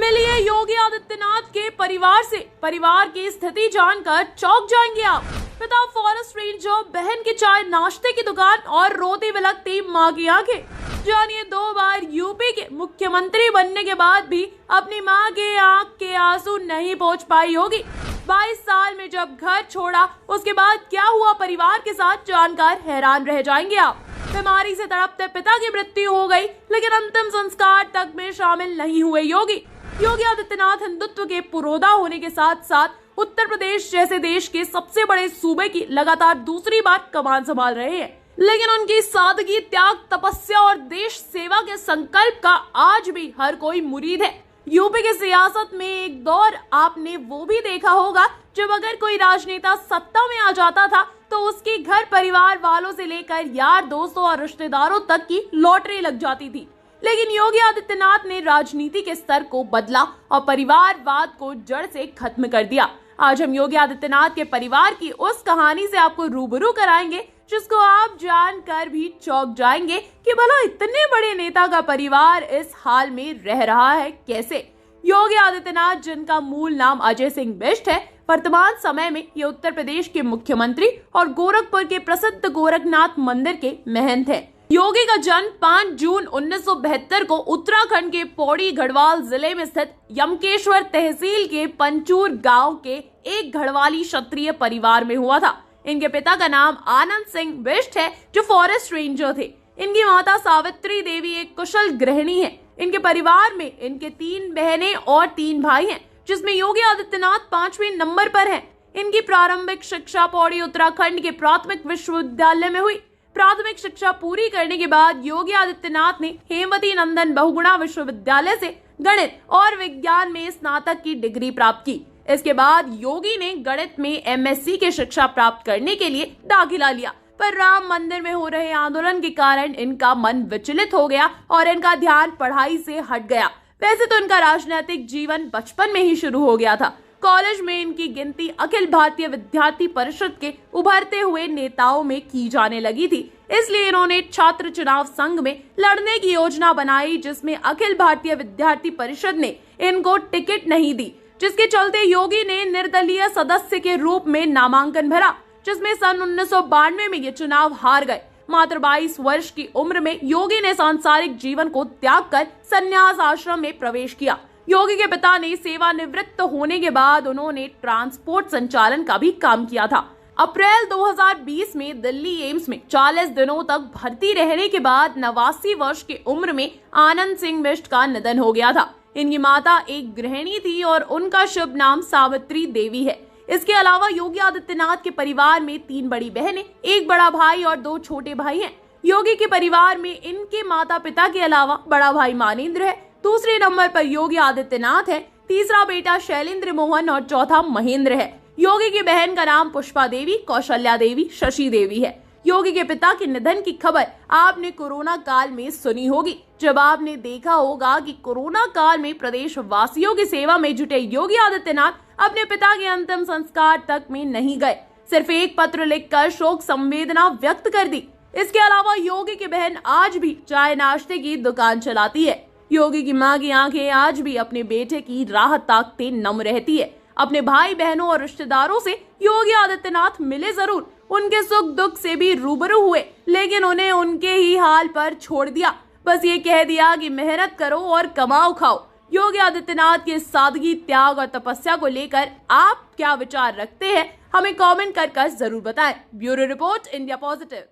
मिलिए योगी आदित्यनाथ के परिवार से, परिवार की स्थिति जानकर चौंक जाएंगे आप। पिता फॉरेस्ट रेंजर, बहन की चाय नाश्ते की दुकान और रोती बिलखती मां की आंखें। जानिए 2 बार यूपी के मुख्यमंत्री बनने के बाद भी अपनी मां के आंख के आंसू नहीं पोंछ पाई योगी। 22 साल में जब घर छोड़ा उसके बाद क्या हुआ परिवार के साथ जानकर हैरान रह जाएंगे आप। बीमारी से तड़पते पिता की मृत्यु हो गई, लेकिन अंतिम संस्कार तक में शामिल नहीं हुए योगी। योगी आदित्यनाथ हिंदुत्व के पुरोधा होने के साथ साथ उत्तर प्रदेश जैसे देश के सबसे बड़े सूबे की लगातार दूसरी बार कमान संभाल रहे हैं, लेकिन उनकी सादगी, त्याग, तपस्या और देश सेवा के संकल्प का आज भी हर कोई मुरीद है। यूपी की सियासत में एक दौर आपने वो भी देखा होगा जब अगर कोई राजनेता सत्ता में आ जाता था तो उसके घर परिवार वालों से लेकर यार दोस्तों और रिश्तेदारों तक की लॉटरी लग जाती थी। लेकिन योगी आदित्यनाथ ने राजनीति के स्तर को बदला और परिवारवाद को जड़ से खत्म कर दिया। आज हम योगी आदित्यनाथ के परिवार की उस कहानी से आपको रूबरू कराएंगे जिसको आप जानकर भी चौंक जाएंगे कि भला इतने बड़े नेता का परिवार इस हाल में रह रहा है कैसे। योगी आदित्यनाथ, जिनका मूल नाम अजय सिंह बिष्ट है, वर्तमान समय में ये उत्तर प्रदेश के मुख्यमंत्री और गोरखपुर के प्रसिद्ध गोरखनाथ मंदिर के महंत हैं। योगी का जन्म 5 जून 1972 को उत्तराखंड के पौड़ी गढ़वाल जिले में स्थित यमकेश्वर तहसील के पंचूर गांव के एक गढ़वाली क्षत्रिय परिवार में हुआ था। इनके पिता का नाम आनंद सिंह बिष्ट है, जो फॉरेस्ट रेंजर थे। इनकी माता सावित्री देवी एक कुशल गृहिणी है। इनके परिवार में इनके 3 बहनें और 3 भाई हैं, जिसमें योगी आदित्यनाथ 5वें नंबर पर हैं। इनकी प्रारंभिक शिक्षा पौड़ी उत्तराखंड के प्राथमिक विश्वविद्यालय में हुई। प्राथमिक शिक्षा पूरी करने के बाद योगी आदित्यनाथ ने हेमवती नंदन बहुगुणा विश्वविद्यालय से गणित और विज्ञान में स्नातक की डिग्री प्राप्त की। इसके बाद योगी ने गणित में एमएससी की शिक्षा प्राप्त करने के लिए दाखिला लिया, पर राम मंदिर में हो रहे आंदोलन के कारण इनका मन विचलित हो गया और इनका ध्यान पढ़ाई से हट गया। वैसे तो इनका राजनीतिक जीवन बचपन में ही शुरू हो गया था। कॉलेज में इनकी गिनती अखिल भारतीय विद्यार्थी परिषद के उभरते हुए नेताओं में की जाने लगी थी, इसलिए इन्होंने छात्र चुनाव संघ में लड़ने की योजना बनाई, जिसमें अखिल भारतीय विद्यार्थी परिषद ने इनको टिकट नहीं दी, जिसके चलते योगी ने निर्दलीय सदस्य के रूप में नामांकन भरा, जिसमें सन 1992 में ये चुनाव हार गए। मात्र 22 वर्ष की उम्र में योगी ने सांसारिक जीवन को त्याग कर संन्यास आश्रम में प्रवेश किया। योगी के पिता ने सेवानिवृत्त होने के बाद उन्होंने ट्रांसपोर्ट संचालन का भी काम किया था। अप्रैल 2020 में दिल्ली एम्स में 40 दिनों तक भर्ती रहने के बाद 89 वर्ष की उम्र में आनंद सिंह बिष्ट का निधन हो गया था। इनकी माता एक गृहिणी थी और उनका शुभ नाम सावित्री देवी है। इसके अलावा योगी आदित्यनाथ के परिवार में 3 बड़ी बहनें, 1 बड़ा भाई और 2 छोटे भाई हैं। योगी के परिवार में इनके माता पिता के अलावा बड़ा भाई मानेंद्र है, दूसरे नंबर पर योगी आदित्यनाथ है, तीसरा बेटा शैलेंद्र मोहन और चौथा महेंद्र है। योगी की बहन का नाम पुष्पा देवी, कौशल्या देवी, शशि देवी है। योगी के पिता के निधन की खबर आपने कोरोना काल में सुनी होगी, जब आपने देखा होगा कि कोरोना काल में प्रदेश वासियों की सेवा में जुटे योगी आदित्यनाथ अपने पिता के अंतिम संस्कार तक में नहीं गए, सिर्फ एक पत्र लिखकर शोक संवेदना व्यक्त कर दी। इसके अलावा योगी की बहन आज भी चाय नाश्ते की दुकान चलाती है। योगी की मां की आंखें आज भी अपने बेटे की राह ताकते नम रहती है। अपने भाई बहनों और रिश्तेदारों से योगी आदित्यनाथ मिले जरूर, उनके सुख दुख से भी रूबरू हुए, लेकिन उन्हें उनके ही हाल पर छोड़ दिया। बस ये कह दिया कि मेहनत करो और कमाओ खाओ। योगी आदित्यनाथ की सादगी, त्याग और तपस्या को लेकर आप क्या विचार रखते हैं, हमें कमेंट कर जरूर बताएं। Bureau report, India positive.